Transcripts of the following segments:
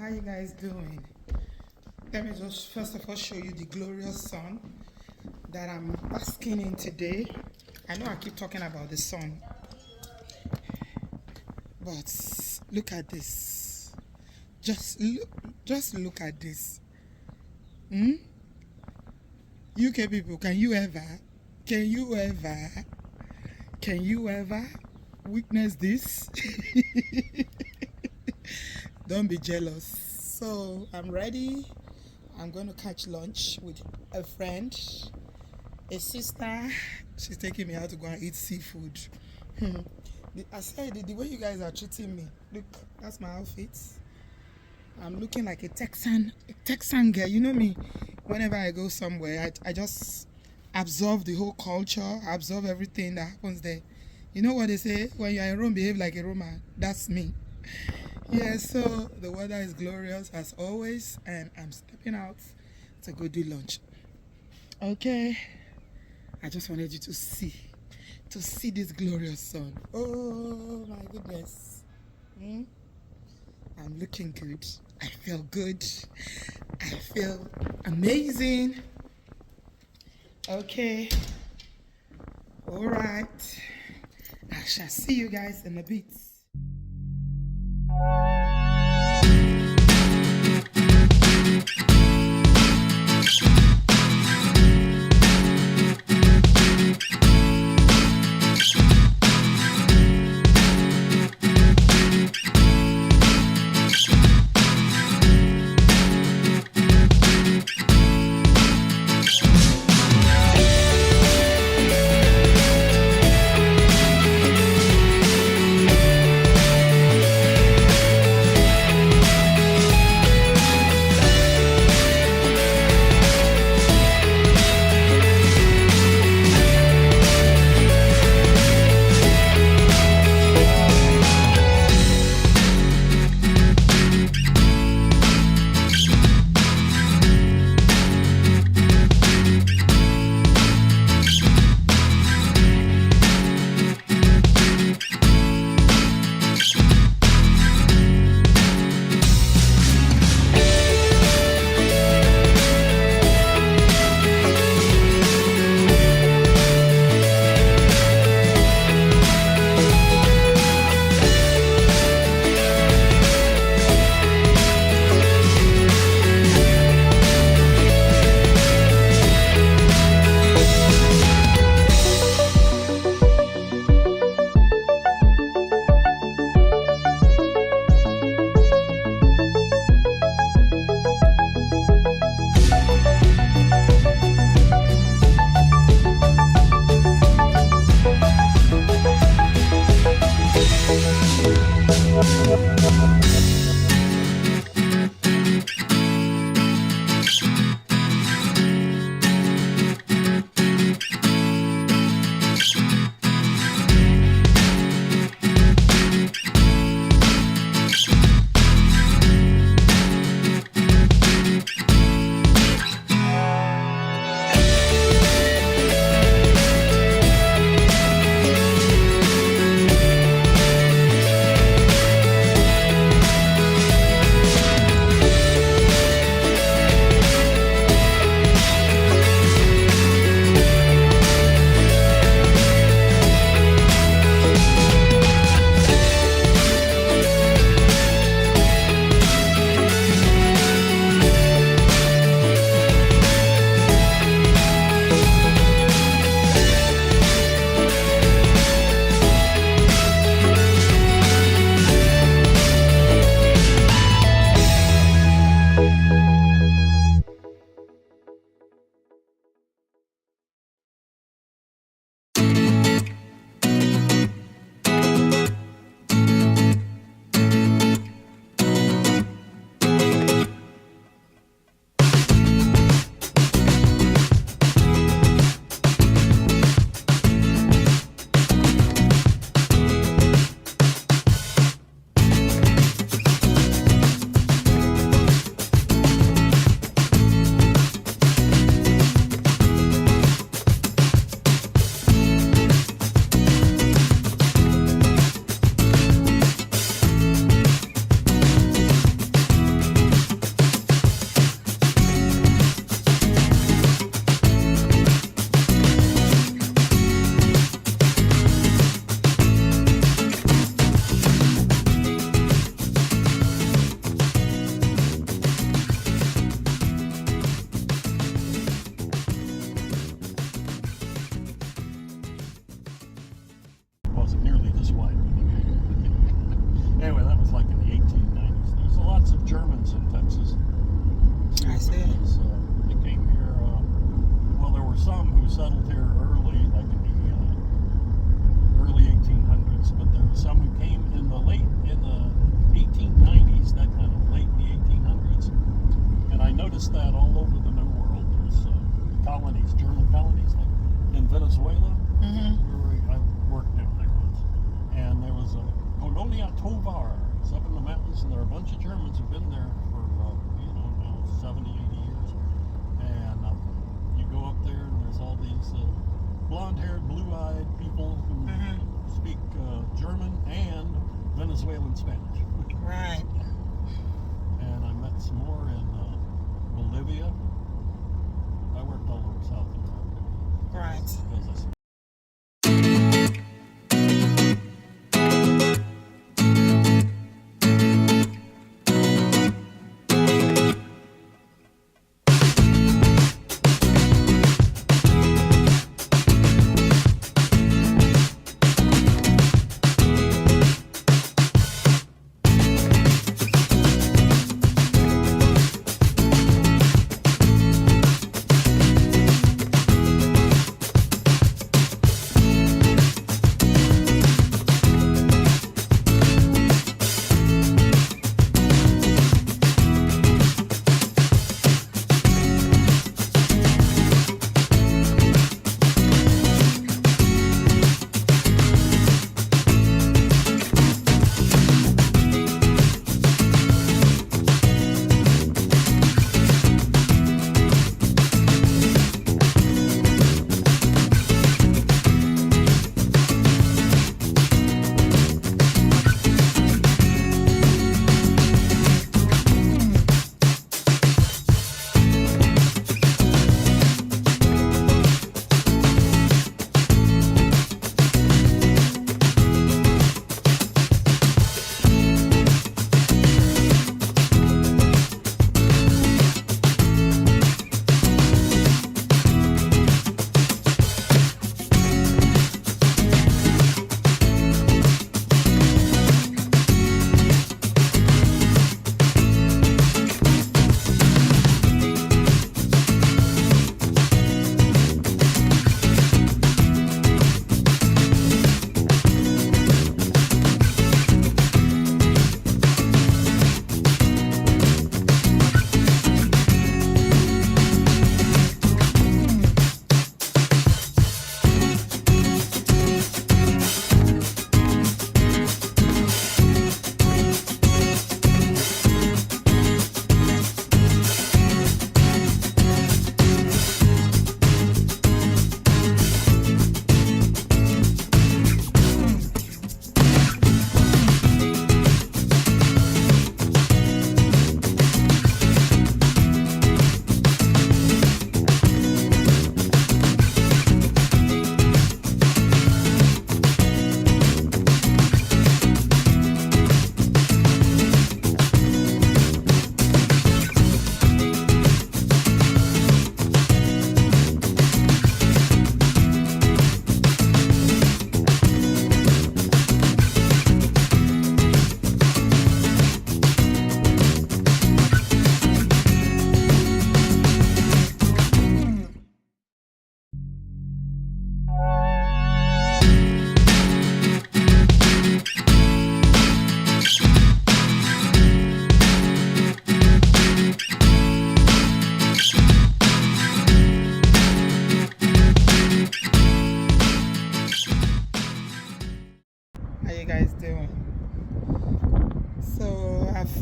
How you guys doing? Let me just first of all show you the glorious sun that I'm basking in today. I know I keep talking about the sun, but look at this. Just look at this. UK people, can you ever witness this? Don't be jealous. So I'm ready. I'm going to catch lunch with a friend, a sister. She's taking me out to go and eat seafood. I said the way you guys are treating me. Look, that's my outfit. I'm looking like a Texan girl. You know me. Whenever I go somewhere, I just absorb the whole culture, absorb everything that happens there. You know what they say? When you're in Rome, behave like a Roman. That's me. Yeah, so the weather is glorious as always, and I'm stepping out to go do lunch. Okay, I just wanted you to see this glorious sun. Oh my goodness. I'm looking good. I feel good. I feel amazing. Okay. All right. I shall see you guys in a bit. Venezuela. Mm-hmm. I worked down there once, and there was a Colonia Tovar. It's up in the mountains, and there are a bunch of Germans who've been there for now 70, 80 years. And you go up there, and there's all these blonde-haired, blue-eyed people who speak German and Venezuelan Spanish. Right. And I met some more in Bolivia. I worked all over South America. Right. Because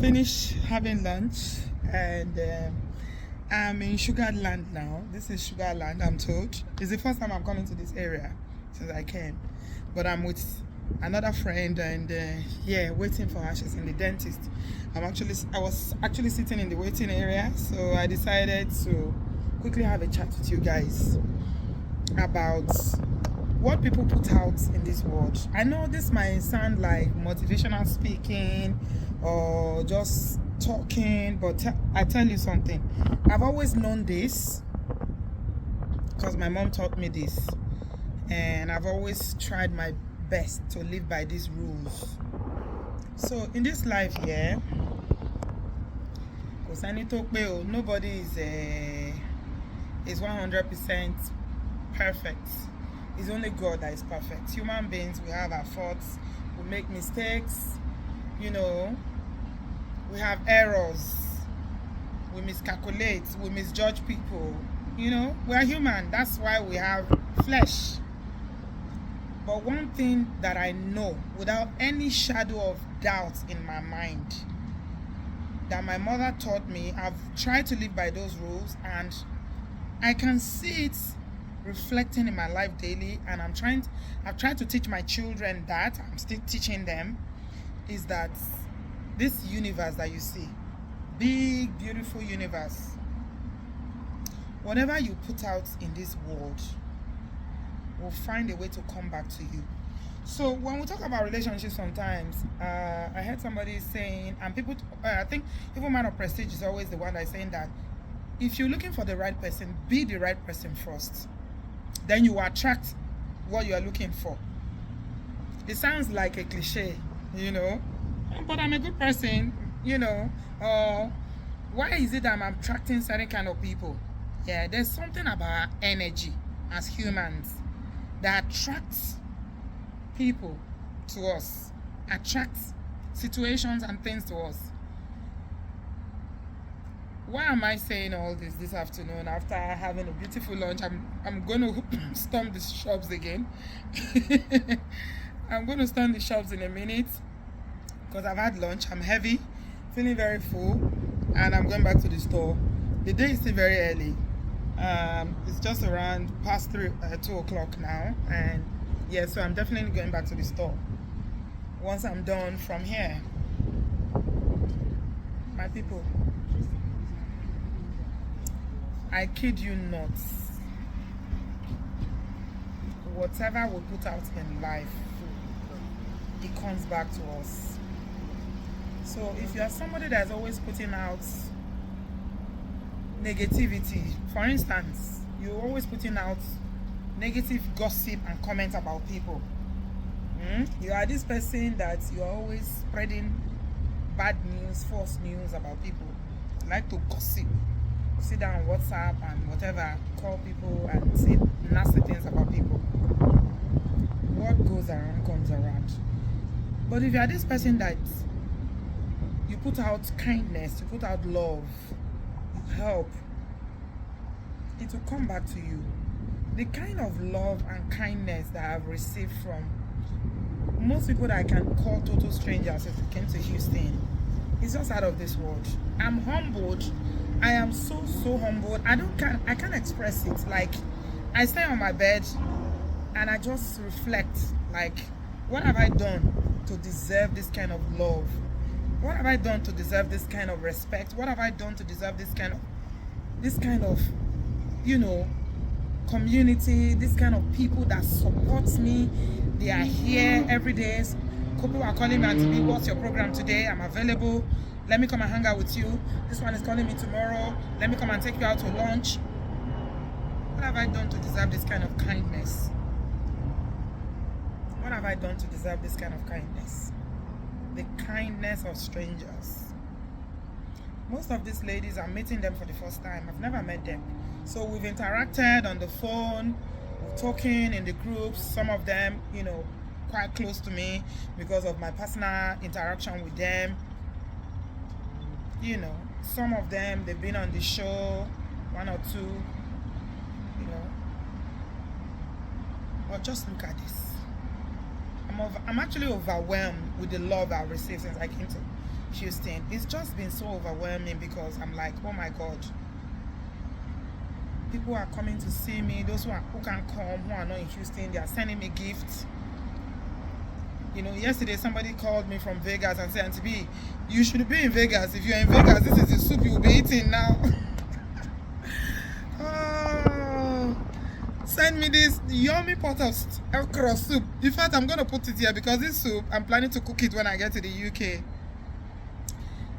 finished having lunch, and I'm in Sugarland now. This is Sugarland, I'm told. It's the first time I'm coming to this area since I came, but I'm with another friend, and yeah, waiting for her. She's in the dentist. I was actually sitting in the waiting area, so I decided to quickly have a chat with you guys about what people put out in this world. I know this might sound like motivational speaking or just talking, but I tell you something. I've always known this because my mom taught me this, and I've always tried my best to live by these rules. So in this life here, nobody is 100% perfect. It's only God that is perfect. Human beings, we have our faults, we make mistakes, you know, we have errors, we miscalculate, we misjudge people, you know, we are human. That's why we have flesh. But one thing that I know without any shadow of doubt in my mind that my mother taught me, I've tried to live by those rules, and I can see it reflecting in my life daily, and I've tried to teach my children that, I'm still teaching them, is that this universe that you see, big beautiful universe, whatever you put out in this world will find a way to come back to you. So when we talk about relationships, sometimes I heard somebody saying, and people, I think even Man of Prestige is always the one that's saying that if you're looking for the right person, be the right person first. Then you attract what you are looking for. It sounds like a cliche, you know, but I'm a good person, you know. Why is it that I'm attracting certain kind of people? Yeah, there's something about energy as humans that attracts people to us, attracts situations and things to us. Why am I saying all this afternoon after having a beautiful lunch? I'm going to storm the shops again. I'm going to storm the shops in a minute because I've had lunch. I'm heavy, feeling very full, and I'm going back to the store. The day is still very early. It's just around past 2 o'clock now, and yeah, so I'm definitely going back to the store once I'm done from here. My people, I kid you not, whatever we put out in life, it comes back to us. So if you are somebody that's always putting out negativity, for instance, you're always putting out negative gossip and comment about people, you are this person that you're always spreading bad news, false news about people, you like to gossip, sit down on WhatsApp and whatever, call people and say nasty things about people. What goes around comes around. But if you are this person that you put out kindness, you put out love, you help, it will come back to you. The kind of love and kindness that I've received from most people that I can call total strangers if it came to Houston, it's just out of this world. I'm humbled. I am so humbled. I can't express it. Like, I stay on my bed and I just reflect, like, what have I done to deserve this kind of love? What have I done to deserve this kind of respect? What have I done to deserve this kind of, you know, community, this kind of people that supports me? They are here every day. People are calling me, Auntie B, what's your program today? I'm available. Let me come and hang out with you. This one is calling me tomorrow. Let me come and take you out to lunch. What have I done to deserve this kind of kindness? What have I done to deserve this kind of kindness? The kindness of strangers. Most of these ladies, I'm meeting them for the first time. I've never met them. So we've interacted on the phone, we're talking in the groups. Some of them, you know, quite close to me because of my personal interaction with them. You know, some of them, they've been on the show, one or two, you know. But just look at this. I'm actually overwhelmed with the love I've received since I came to Houston. It's just been so overwhelming because I'm like, oh my God. People are coming to see me. Those who can come, who are not in Houston, they are sending me gifts. You know, yesterday somebody called me from Vegas and said, Auntie B, you should be in Vegas. If you're in Vegas, this is the soup you'll be eating now. Oh, send me this yummy pot of okra soup. In fact, I'm going to put it here because this soup, I'm planning to cook it when I get to the UK.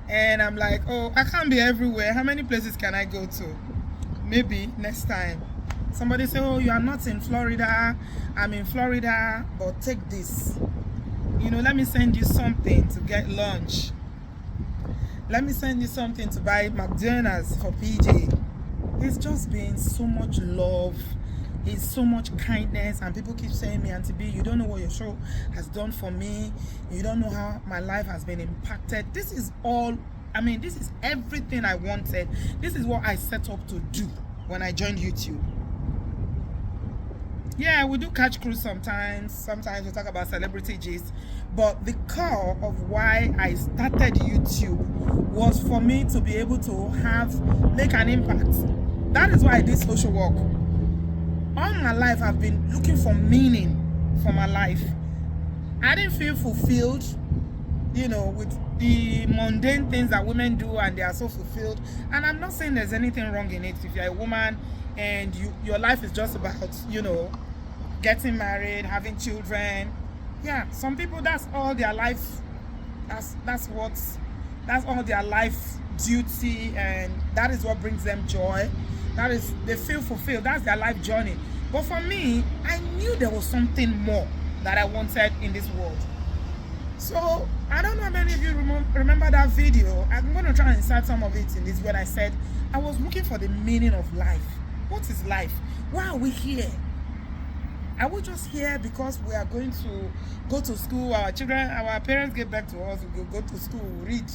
And I'm like, oh, I can't be everywhere. How many places can I go to? Maybe next time. Somebody say, oh, you are not in Florida. I'm in Florida, but take this. You know, let me send you something to get lunch. Let me send you something to buy McDonald's for PJ. It's just been so much love. It's so much kindness. And people keep saying me, Auntie B, you don't know what your show has done for me. You don't know how my life has been impacted. This is all, I mean, this is everything I wanted. This is what I set up to do when I joined YouTube. Yeah, we do catch cruise sometimes. Sometimes we talk about celebrity gist. But the core of why I started YouTube was for me to be able to make an impact. That is why I did social work. All my life I've been looking for meaning for my life. I didn't feel fulfilled, with the mundane things that women do, and they are so fulfilled. And I'm not saying there's anything wrong in it. If you're a woman and your life is just about, getting married, having children. Yeah, some people, that's all their life. That's all their life duty, and that is what brings them joy. They feel fulfilled. That's their life journey. But for me, I knew there was something more that I wanted in this world. So I don't know how many of you remember that video. I'm going to try and insert some of it in this, when I said I was looking for the meaning of life. What is life? Why are we here? Are we just here because we are going to go to school? Our parents give back to us. We go to school, we read.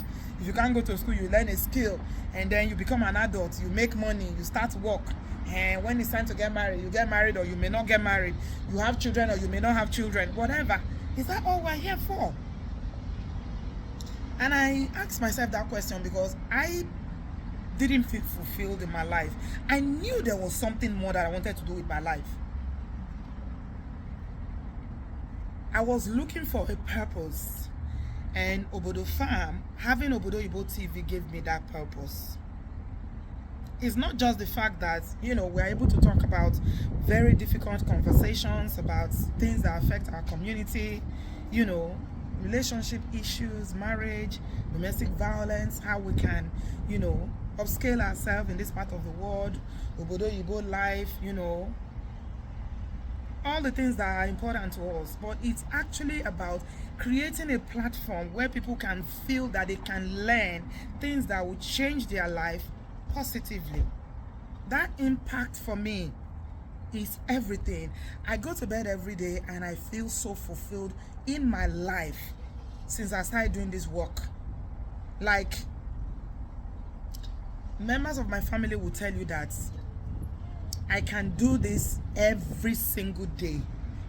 If you can't go to school, you learn a skill, and then you become an adult. You make money. You start work. And when it's time to get married, you get married, or you may not get married. You have children, or you may not have children. Whatever. Is that all we're here for? And I asked myself that question because I didn't feel fulfilled in my life. I knew there was something more that I wanted to do with my life. I was looking for a purpose, and Obodo Farm, having Obodo Igbo TV, gave me that purpose. It's not just the fact that, we're able to talk about very difficult conversations about things that affect our community, relationship issues, marriage, domestic violence, how we can, upscale ourselves in this part of the world, Obodo Igbo life, all the things that are important to us. But it's actually about creating a platform where people can feel that they can learn things that will change their life positively. That impact for me is everything. I go to bed every day and I feel so fulfilled in my life since I started doing this work. Like, members of my family will tell you that I can do this every single day.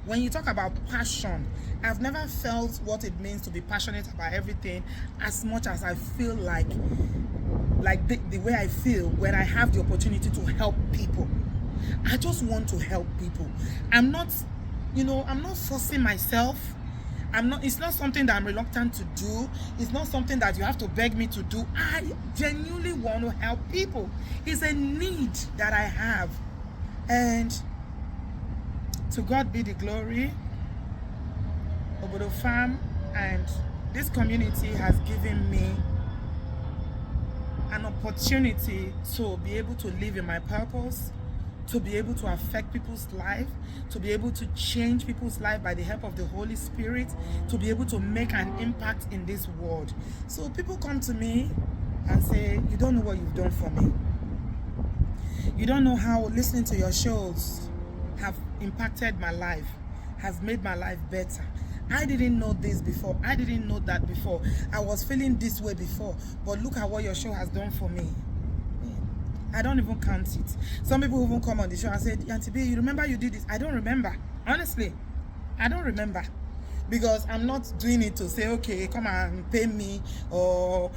When you talk about passion, I've never felt what it means to be passionate about everything as much as I feel like the way I feel when I have the opportunity to help people. I just want to help people. I'm not forcing myself. It's not something that I'm reluctant to do. It's not something that you have to beg me to do. I genuinely want to help people. It's a need that I have. And to God be the glory. Obodo Farm and this community has given me an opportunity to be able to live in my purpose, to be able to affect people's life, to be able to change people's life by the help of the Holy Spirit, to be able to make an impact in this world. So people come to me and say, you don't know what you've done for me. You don't know how listening to your shows have impacted my life, has made my life better. I didn't know this before. I didn't know that before. I was feeling this way before. But look at what your show has done for me. I don't even count it. Some people even come on the show and say, Auntie B, you remember you did this? I don't remember. Honestly, I don't remember. Because I'm not doing it to say, okay, come and pay me, or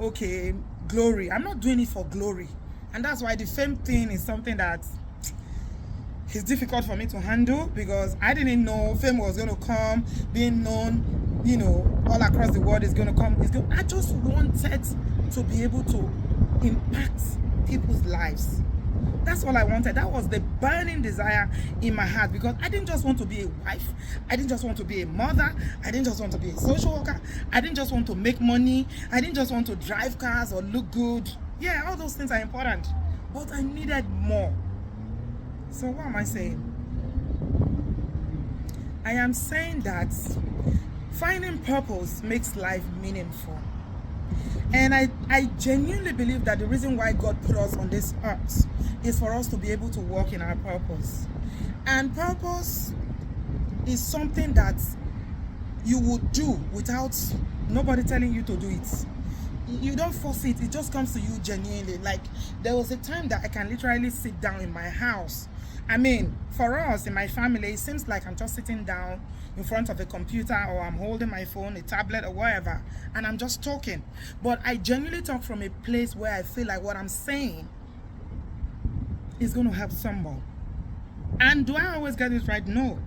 okay, glory. I'm not doing it for glory. And that's why the fame thing is something that is difficult for me to handle, because I didn't know fame was going to come, being known, all across the world is going to come. I just wanted to be able to impact people's lives. That's all I wanted. That was the burning desire in my heart, because I didn't just want to be a wife. I didn't just want to be a mother. I didn't just want to be a social worker. I didn't just want to make money. I didn't just want to drive cars or look good. Yeah, all those things are important, but I needed more. So what am I saying? I am saying that finding purpose makes life meaningful. And I genuinely believe that the reason why God put us on this earth is for us to be able to walk in our purpose. And purpose is something that you would do without nobody telling you to do it. You don't force it. It just comes to you genuinely. Like, there was a time that I can literally sit down in my house I mean, for us in my family, it seems like I'm just sitting down in front of a computer, or I'm holding my phone, a tablet, or whatever, and I'm just talking. But I genuinely talk from a place where I feel like what I'm saying is going to help someone. And do I always get it right? No.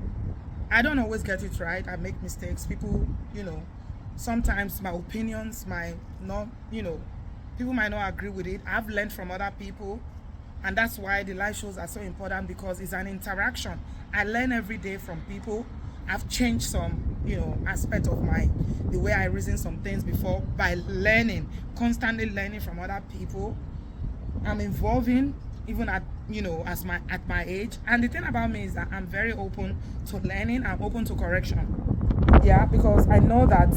I don't always get it right. I make mistakes. People, sometimes my opinions might not, people might not agree with it. I've learned from other people. And that's why the live shows are so important, because it's an interaction. I learn every day from people. I've changed some, aspect of the way I reason some things before by learning, constantly learning from other people. I'm evolving even at my age. And the thing about me is that I'm very open to learning. I'm open to correction. Yeah, because I know that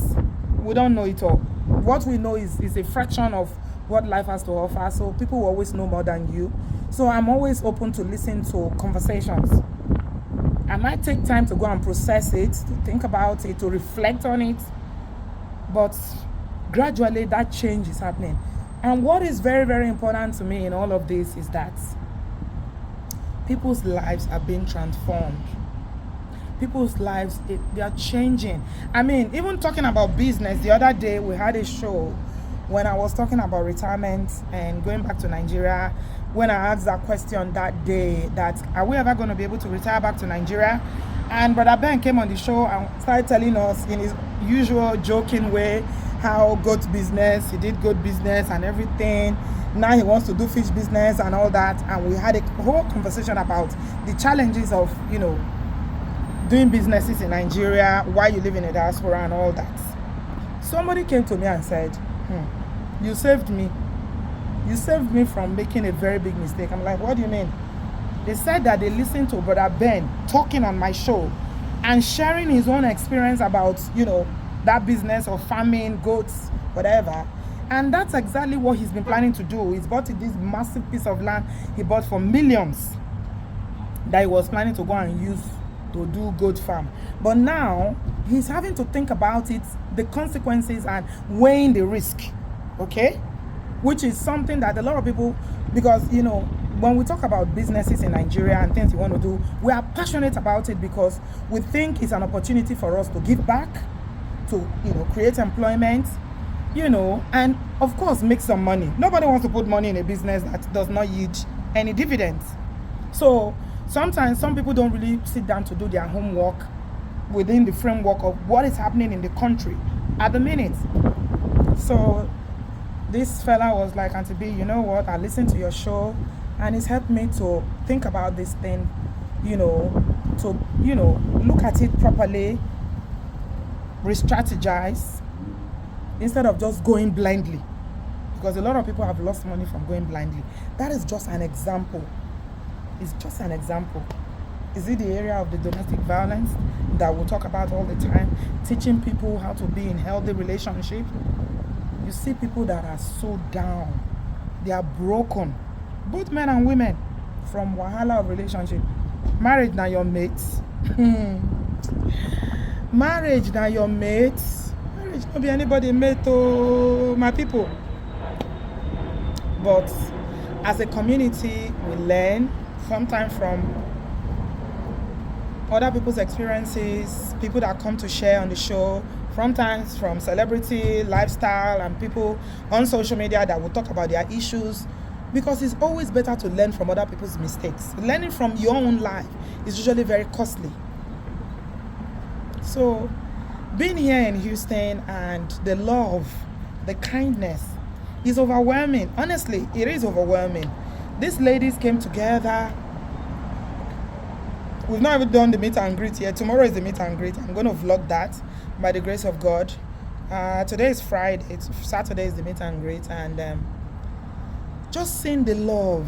we don't know it all. What we know is a fraction of what life has to offer. So people will always know more than you. So I'm always open to listen to conversations. I might take time to go and process it, to think about it, to reflect on it. But gradually that change is happening. And what is very, very important to me in all of this is that people's lives are being transformed. People's lives, they are changing. I mean, even talking about business, the other day we had a show when I was talking about retirement and going back to Nigeria. When I asked that question that day, that are we ever going to be able to retire back to Nigeria? And Brother Ben came on the show and started telling us in his usual joking way how goat business, he did goat business and everything. Now he wants to do fish business and all that. And we had a whole conversation about the challenges of, doing businesses in Nigeria while you live in a diaspora and all that. Somebody came to me and said, you saved me. You saved me from making a very big mistake. I'm like, what do you mean? They said that they listened to Brother Ben talking on my show and sharing his own experience about, that business of farming, goats, whatever. And that's exactly what he's been planning to do. He's bought this massive piece of land he bought for millions that he was planning to go and use to do goat farm. But now he's having to think about it, the consequences, and weighing the risk. Okay? Which is something that a lot of people, because when we talk about businesses in Nigeria and things you want to do, we are passionate about it because we think it's an opportunity for us to give back, to create employment, and of course make some money. Nobody wants to put money in a business that does not yield any dividends. So sometimes some people don't really sit down to do their homework within the framework of what is happening in the country at the minute. So this fella was like, Auntie B, you know what? I listened to your show and it's helped me to think about this thing, to, look at it properly, re-strategize, instead of just going blindly. Because a lot of people have lost money from going blindly. That is just an example. It's just an example. Is it the area of the domestic violence that we'll talk about all the time? Teaching people how to be in healthy relationship. You see people that are so down. They are broken. Both men and women. From wahala of relationship. Marriage na your mates. Marriage na your mates. Marriage no be anybody mate to my people. But as a community, we learn sometimes from other people's experiences, people that come to share on the show, sometimes from celebrity, lifestyle, and people on social media that will talk about their issues, because it's always better to learn from other people's mistakes. Learning from your own life is usually very costly. So being here in Houston and the love, the kindness is overwhelming. Honestly, it is overwhelming. These ladies came together. We've not even done the meet and greet yet. Tomorrow is the meet and greet. I'm going to vlog that by the grace of God. Today is Friday. Saturday is the meet and greet. And just seeing the love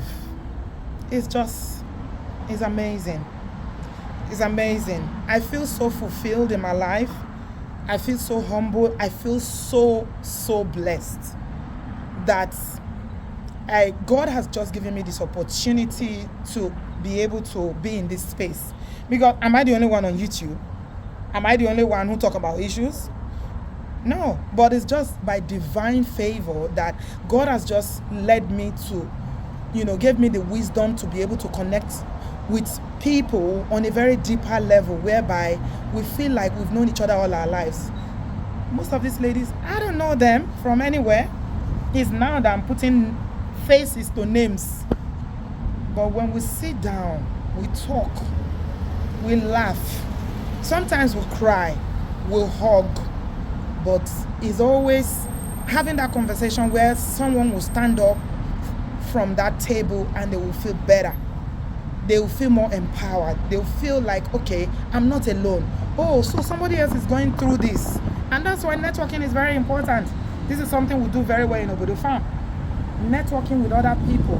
is amazing. It's amazing. I feel so fulfilled in my life. I feel so humble. I feel so blessed that God has just given me this opportunity to be able to be in this space. Because am I the only one on YouTube? Am I the only one who talk about issues? No, but it's just by divine favor that God has just led me to, gave me the wisdom to be able to connect with people on a very deeper level, whereby we feel like we've known each other all our lives. Most of these ladies, I don't know them from anywhere. It's now that I'm putting faces to names. But when we sit down, we talk, we laugh, sometimes we'll cry, we'll hug, but it's always having that conversation where someone will stand up from that table and they will feel better. They will feel more empowered. They will feel like, okay, I'm not alone. Oh, so somebody else is going through this. And that's why networking is very important. This is something we do very well in Obodo Farm. Networking with other people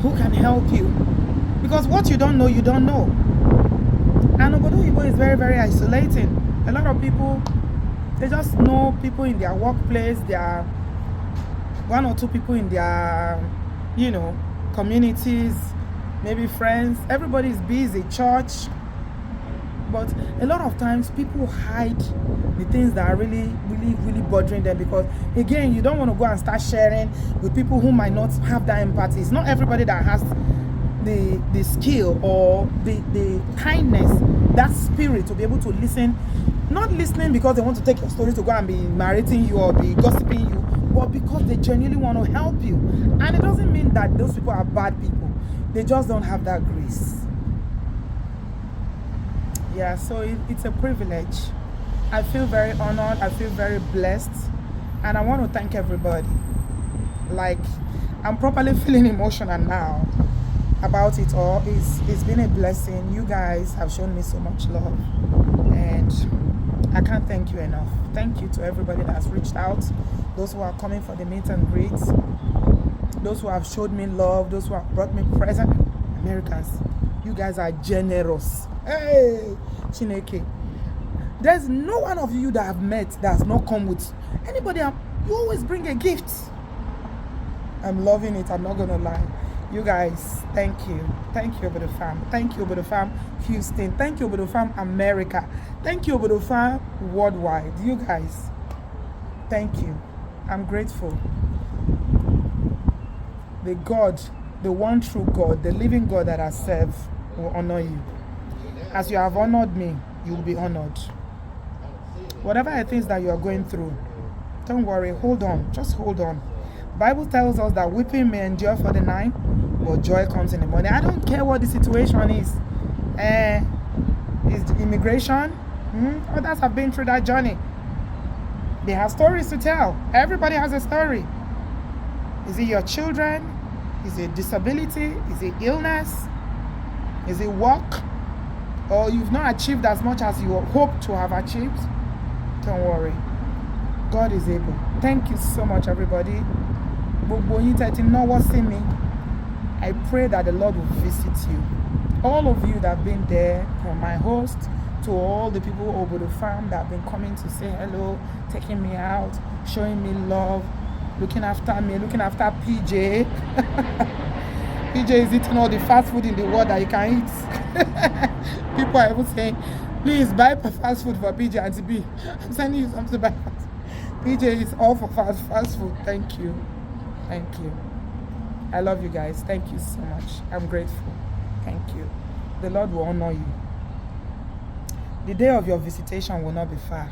who can help you. Because what you don't know, you don't know. And Obodo Oyibo is very, very isolating. A lot of people, they just know people in their workplace, their one or two people in their, communities, maybe friends. Everybody is busy, church. But a lot of times people hide the things that are really, really, really bothering them, because again, you don't want to go and start sharing with people who might not have that empathy. It's not everybody that has the skill or the kindness, that spirit to be able to listen. Not listening because they want to take your story to go and be narrating you or be gossiping you, but because they genuinely want to help you. And it doesn't mean that those people are bad people. They just don't have that grace. Yeah, so it's a privilege. I feel very honored. I feel very blessed. And I want to thank everybody. Like, I'm properly feeling emotional now about it all. It's been a blessing. You guys have shown me so much love. And I can't thank you enough. Thank you to everybody that has reached out. Those who are coming for the meet and greets. Those who have showed me love. Those who have brought me presents. Americans, you guys are generous. Hey, Chineke. There's no one of you that I've met that has not come with anybody. You always bring a gift. I'm loving it. I'm not going to lie. You guys, thank you. Thank you, Obodo Farm. Thank you, Obodo Farm Houston. Thank you, Obodo Farm America. Thank you, Obodo Farm worldwide. You guys, thank you. I'm grateful. The God, the one true God, the living God that I serve will honor you. As you have honored me, you will be honored. Whatever it is that you are going through, don't worry, hold on, just hold on. Bible tells us that weeping may endure for the night, but joy comes in the morning. I don't care what the situation is. Is the immigration? Others have been through that journey. They have stories to tell. Everybody has a story. Is it your children? Is it disability? Is it illness? Is it work? Or you've not achieved as much as you hope to have achieved? Don't worry. God is able. Thank you so much, everybody. I pray that the Lord will visit you. All of you that have been there, from my host to all the people over the farm that have been coming to say hello, taking me out, showing me love, looking after me, looking after PJ. PJ is eating all the fast food in the world that he can eat. People are even saying, please buy fast food for PJ and TB. I'm sending you something to buy fast. PJ is all for fast food. Thank you. Thank you. I love you guys. Thank you so much. I'm grateful. Thank you. The Lord will honor you. The day of your visitation will not be far.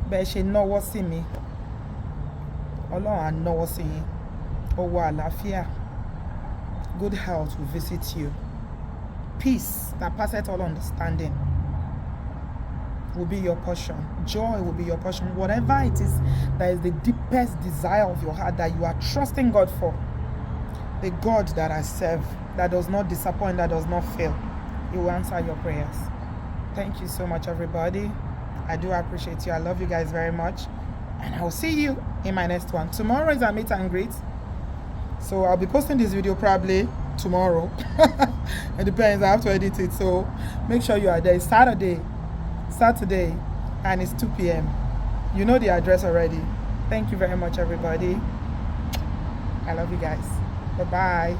But she know what's in me. Ọlọ́run á náwó sí yín. Owó àlàáfíà. Good health will visit you. Peace that passeth all understanding will be your portion. Joy will be your portion. Whatever it is that is the deepest desire of your heart that you are trusting God for, the God that I serve, that does not disappoint, that does not fail, He will answer your prayers. Thank you so much, everybody. I do appreciate you. I love you guys very much. And I'll see you in my next one. Tomorrow is our meet and greet. So I'll be posting this video probably tomorrow. It depends. I have to edit it. So make sure you are there. It's Saturday, and it's 2 p.m. You know the address already. Thank you very much, everybody. I love you guys. Bye-bye.